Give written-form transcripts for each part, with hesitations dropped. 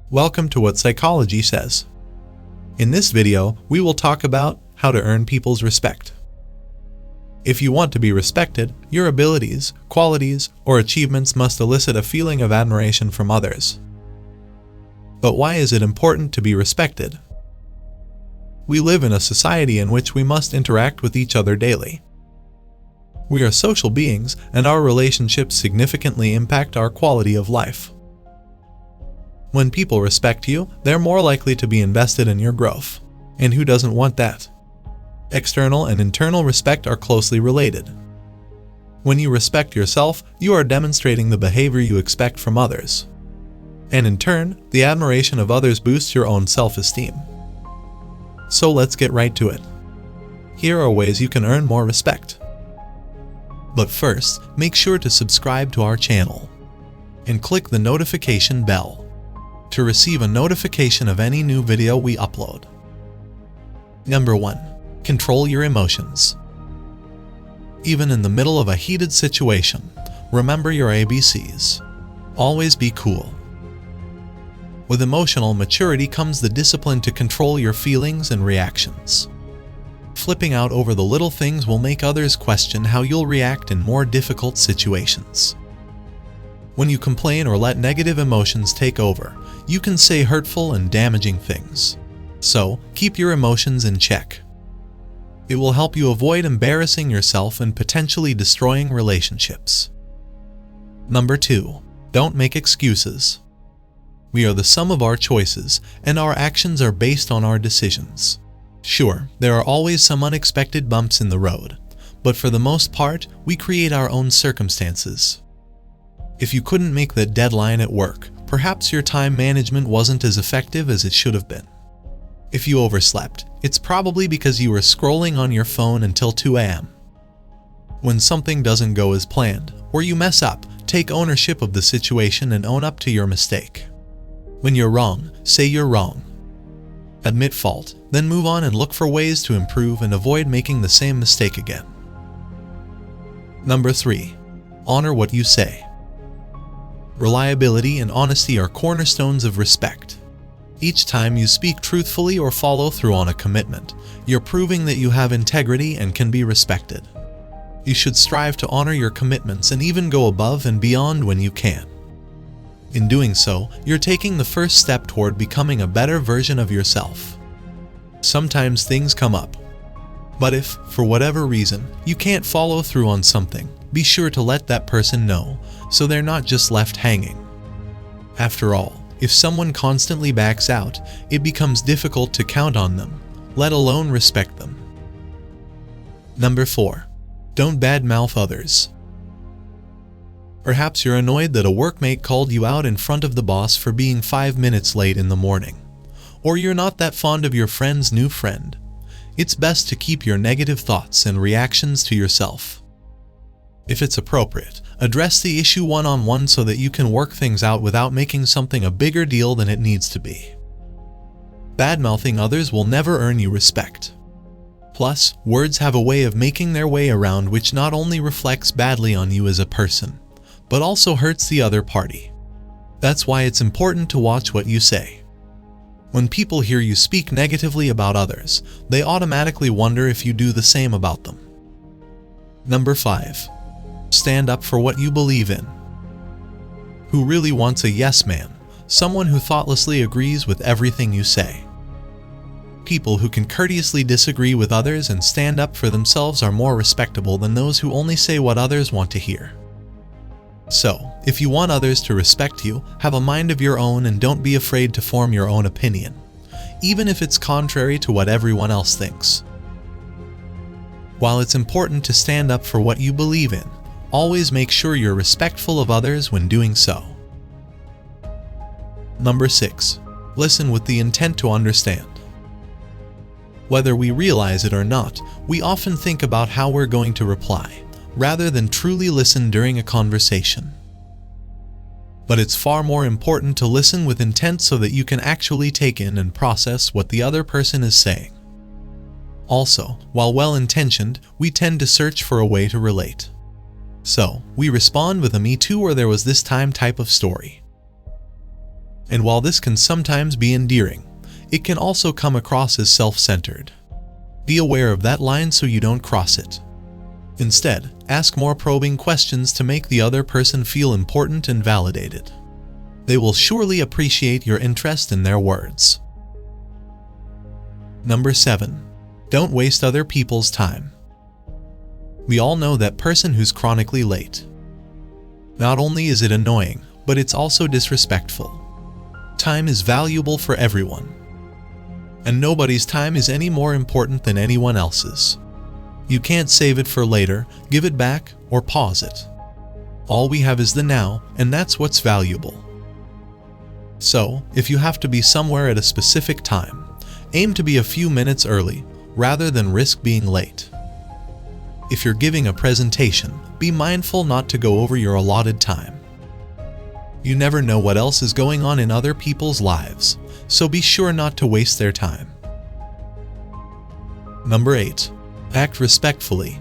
Welcome to What Psychology Says. In this video, we will talk about how to earn people's respect. If you want to be respected, your abilities, qualities, or achievements must elicit a feeling of admiration from others. But why is it important to be respected? We live in a society in which we must interact with each other daily. We are social beings, and our relationships significantly impact our quality of life. When people respect you, they're more likely to be invested in your growth. And who doesn't want that? External and internal respect are closely related. When you respect yourself, you are demonstrating the behavior you expect from others. And in turn, the admiration of others boosts your own self-esteem. So let's get right to it. Here are ways you can earn more respect. But first, make sure to subscribe to our channel and click the notification bell to receive a notification of any new video we upload. Number 1. Control your emotions. Even in the middle of a heated situation, remember your ABCs. Always be cool. With emotional maturity comes the discipline to control your feelings and reactions. Flipping out over the little things will make others question how you'll react in more difficult situations. When you complain or let negative emotions take over, you can say hurtful and damaging things. So, keep your emotions in check. It will help you avoid embarrassing yourself and potentially destroying relationships. Number 2. Don't make excuses. We are the sum of our choices, and our actions are based on our decisions. Sure, there are always some unexpected bumps in the road, but for the most part, we create our own circumstances. If you couldn't make the deadline at work, perhaps your time management wasn't as effective as it should have been. If you overslept, it's probably because you were scrolling on your phone until 2 a.m. When something doesn't go as planned, or you mess up, take ownership of the situation and own up to your mistake. When you're wrong, say you're wrong. Admit fault, then move on and look for ways to improve and avoid making the same mistake again. Number 3. Honor what you say. Reliability and honesty are cornerstones of respect. Each time you speak truthfully or follow through on a commitment, you're proving that you have integrity and can be respected. You should strive to honor your commitments and even go above and beyond when you can. In doing so, you're taking the first step toward becoming a better version of yourself. Sometimes things come up. But if, for whatever reason, you can't follow through on something, be sure to let that person know, so they're not just left hanging. After all, if someone constantly backs out, it becomes difficult to count on them, let alone respect them. Number 4. Don't badmouth others. Perhaps you're annoyed that a workmate called you out in front of the boss for being 5 minutes late in the morning. Or you're not that fond of your friend's new friend. It's best to keep your negative thoughts and reactions to yourself. If it's appropriate, address the issue one-on-one so that you can work things out without making something a bigger deal than it needs to be. Badmouthing others will never earn you respect. Plus, words have a way of making their way around which not only reflects badly on you as a person, but also hurts the other party. That's why it's important to watch what you say. When people hear you speak negatively about others, they automatically wonder if you do the same about them. Number 5. Stand up for what you believe in. Who really wants a yes man? Someone who thoughtlessly agrees with everything you say. People who can courteously disagree with others and stand up for themselves are more respectable than those who only say what others want to hear. So, if you want others to respect you, have a mind of your own and don't be afraid to form your own opinion, even if it's contrary to what everyone else thinks. While it's important to stand up for what you believe in, always make sure you're respectful of others when doing so. Number 6. Listen with the intent to understand. Whether we realize it or not, we often think about how we're going to reply, rather than truly listen during a conversation. But it's far more important to listen with intent so that you can actually take in and process what the other person is saying. Also, while well-intentioned, we tend to search for a way to relate. So, we respond with a "me too" or "there was this time" type of story. And while this can sometimes be endearing, it can also come across as self-centered. Be aware of that line so you don't cross it. Instead, ask more probing questions to make the other person feel important and validated. They will surely appreciate your interest in their words. Number 7. Don't waste other people's time. We all know that person who's chronically late. Not only is it annoying, but it's also disrespectful. Time is valuable for everyone. And nobody's time is any more important than anyone else's. You can't save it for later, give it back, or pause it. All we have is the now, and that's what's valuable. So, if you have to be somewhere at a specific time, aim to be a few minutes early, rather than risk being late. If you're giving a presentation, be mindful not to go over your allotted time. You never know what else is going on in other people's lives, so be sure not to waste their time. Number 8. Act respectfully.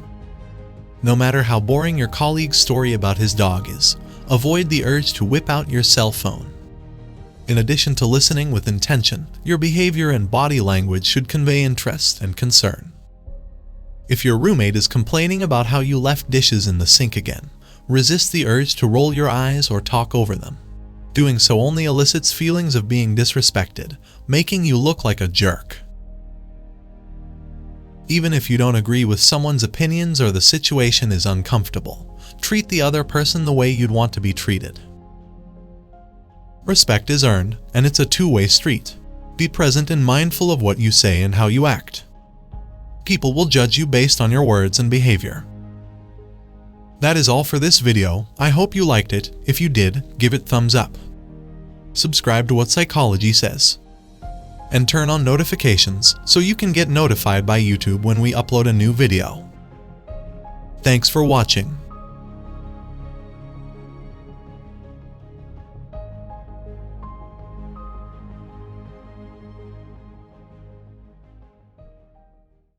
No matter how boring your colleague's story about his dog is, avoid the urge to whip out your cell phone. In addition to listening with intention, your behavior and body language should convey interest and concern. If your roommate is complaining about how you left dishes in the sink again, resist the urge to roll your eyes or talk over them. Doing so only elicits feelings of being disrespected, making you look like a jerk. Even if you don't agree with someone's opinions or the situation is uncomfortable, treat the other person the way you'd want to be treated. Respect is earned, and it's a two-way street. Be present and mindful of what you say and how you act. People will judge you based on your words and behavior. That is all for this video. I hope you liked it. If you did, give it thumbs up. Subscribe to What Psychology Says. And turn on notifications so you can get notified by YouTube when we upload a new video. Thanks for watching.